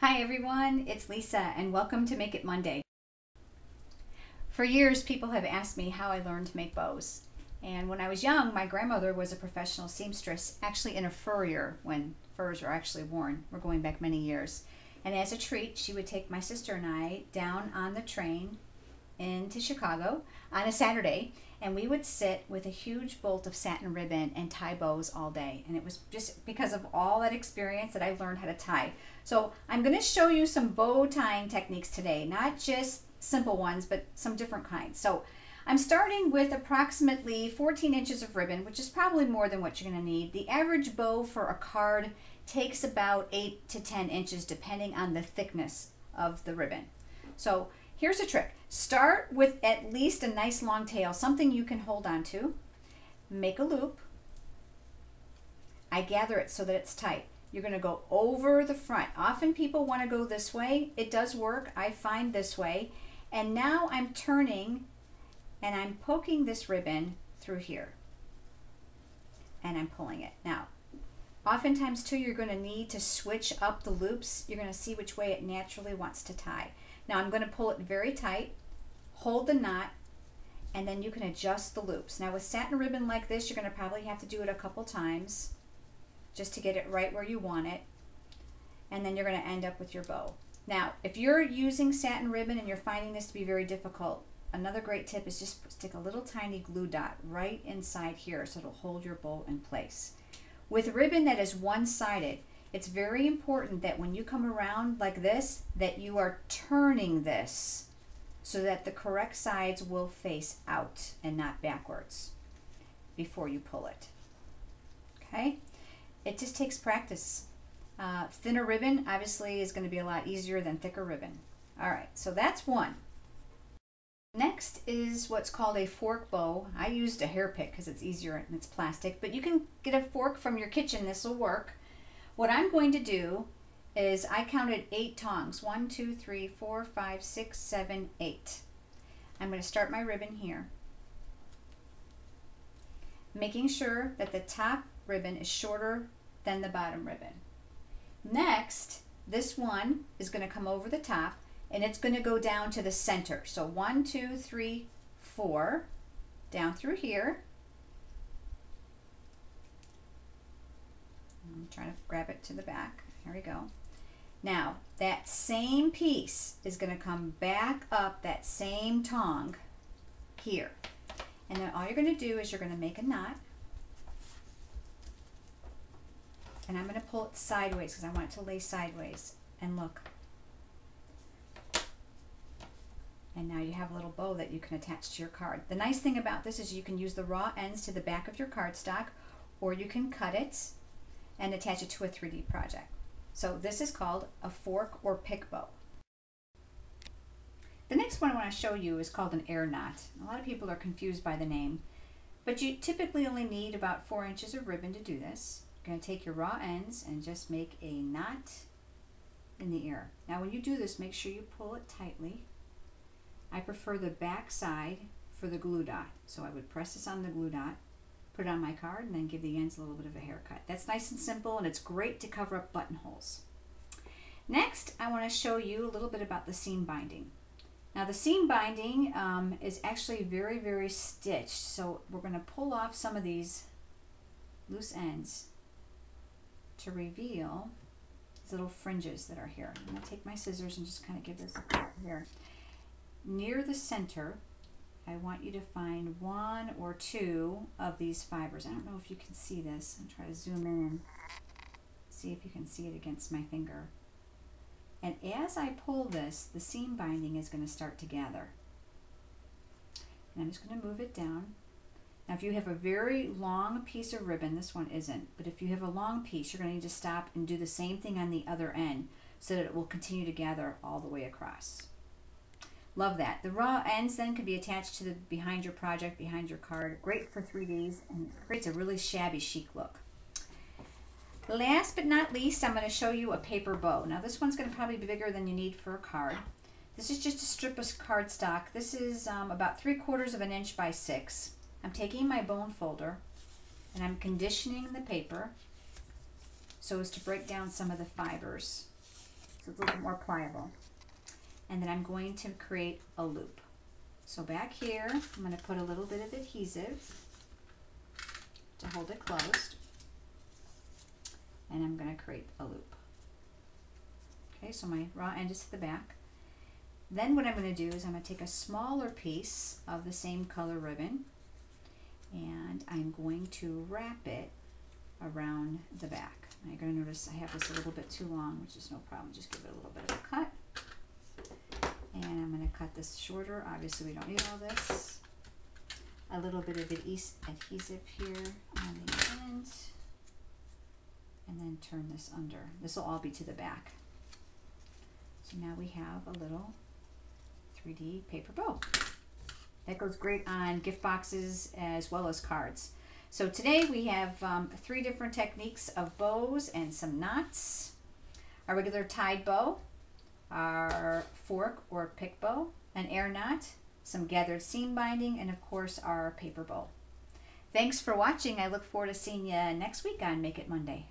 Hi everyone, it's Lisa and welcome to Make It Monday. For years people have asked me how I learned to make bows. And when I was young, my grandmother was a professional seamstress, actually in a furrier when furs were actually worn. We're going back many years. And as a treat, she would take my sister and I down on the train into Chicago on a Saturday, and we would sit with a huge bolt of satin ribbon and tie bows all day. And it was just because of all that experience that I learned how to tie. So I'm going to show you some bow tying techniques today, not just simple ones, but some different kinds. So I'm starting with approximately 14 inches of ribbon, which is probably more than what you're going to need. The average bow for a card takes about 8 to 10 inches depending on the thickness of the ribbon. So here's a trick. Start with at least a nice long tail, something you can hold on to. Make a loop. I gather it so that it's tight. You're going to go over the front. Often people want to go this way. It does work. I find this way. And now I'm turning and I'm poking this ribbon through here. And I'm pulling it. Now, oftentimes too, you're going to need to switch up the loops. You're going to see which way it naturally wants to tie. Now I'm going to pull it very tight, hold the knot, and then you can adjust the loops. Now with satin ribbon like this, you're going to probably have to do it a couple times just to get it right where you want it. And then you're going to end up with your bow. Now, if you're using satin ribbon and you're finding this to be very difficult, another great tip is just stick a little tiny glue dot right inside here so it'll hold your bow in place. With ribbon that is one-sided, it's very important that when you come around like this, that you are turning this so that the correct sides will face out and not backwards before you pull it. Okay? It just takes practice. Thinner ribbon obviously is going to be a lot easier than thicker ribbon. All right, so that's one. Next is what's called a fork bow. I used a hair pick because it's easier and it's plastic, but you can get a fork from your kitchen. This will work. What I'm going to do is I counted 8 tongs. 1, 2, 3, 4, 5, 6, 7, 8. I'm going to start my ribbon here, making sure that the top ribbon is shorter than the bottom ribbon. Next, this one is going to come over the top and it's going to go down to the center. So 1, 2, 3, 4, down through here. I'm trying to grab it to the back. Here we go. Now, that same piece is going to come back up that same tong here. And then all you're going to do is you're going to make a knot. And I'm going to pull it sideways because I want it to lay sideways. And look. And now you have a little bow that you can attach to your card. The nice thing about this is you can use the raw ends to the back of your cardstock, or you can cut it and attach it to a 3D project. So this is called a fork or pick bow. The next one I want to show you is called an air knot. A lot of people are confused by the name, but you typically only need about 4 inches of ribbon to do this. You're going to take your raw ends and just make a knot in the air. Now when you do this, make sure you pull it tightly. I prefer the back side for the glue dot. So I would press this on the glue dot, put it on my card, and then give the ends a little bit of a haircut. That's nice and simple, and it's great to cover up buttonholes. Next, I want to show you a little bit about the seam binding. Now the seam binding is actually very, very stitched. So we're going to pull off some of these loose ends to reveal these little fringes that are here. I'm going to take my scissors and just kind of give this a cut here. Near the center, I want you to find 1 or 2 of these fibers. I don't know if you can see this. I'm trying to zoom in, see if you can see it against my finger. And as I pull this, the seam binding is going to start to gather. And I'm just going to move it down. Now if you have a very long piece of ribbon, this one isn't, but if you have a long piece, you're going to need to stop and do the same thing on the other end so that it will continue to gather all the way across. Love that. The raw ends then can be attached to the behind your project, behind your card. Great for 3Ds and creates a really shabby chic look. Last but not least, I'm going to show you a paper bow. Now this one's going to probably be bigger than you need for a card. This is just a strip of cardstock. This is about 3/4 of an inch by 6. I'm taking my bone folder and I'm conditioning the paper so as to break down some of the fibers. so it's a little bit more pliable. And then I'm going to create a loop. So back here, I'm going to put a little bit of adhesive to hold it closed. And I'm going to create a loop. Okay, so my raw end is to the back. Then what I'm going to do is I'm going to take a smaller piece of the same color ribbon and I'm going to wrap it around the back. Now you're going to notice I have this a little bit too long, which is no problem. Just give it a little bit of a cut. And I'm going to cut this shorter. Obviously we don't need all this. A little bit of adhesive here on the end. And then turn this under. This will all be to the back. So now we have a little 3D paper bow. That goes great on gift boxes as well as cards. So today we have 3 different techniques of bows and some knots. Our regular tied bow, our fork or pick bow, an air knot, some gathered seam binding, and of course our paper bow. Thanks for watching. I look forward to seeing you next week on Make It Monday.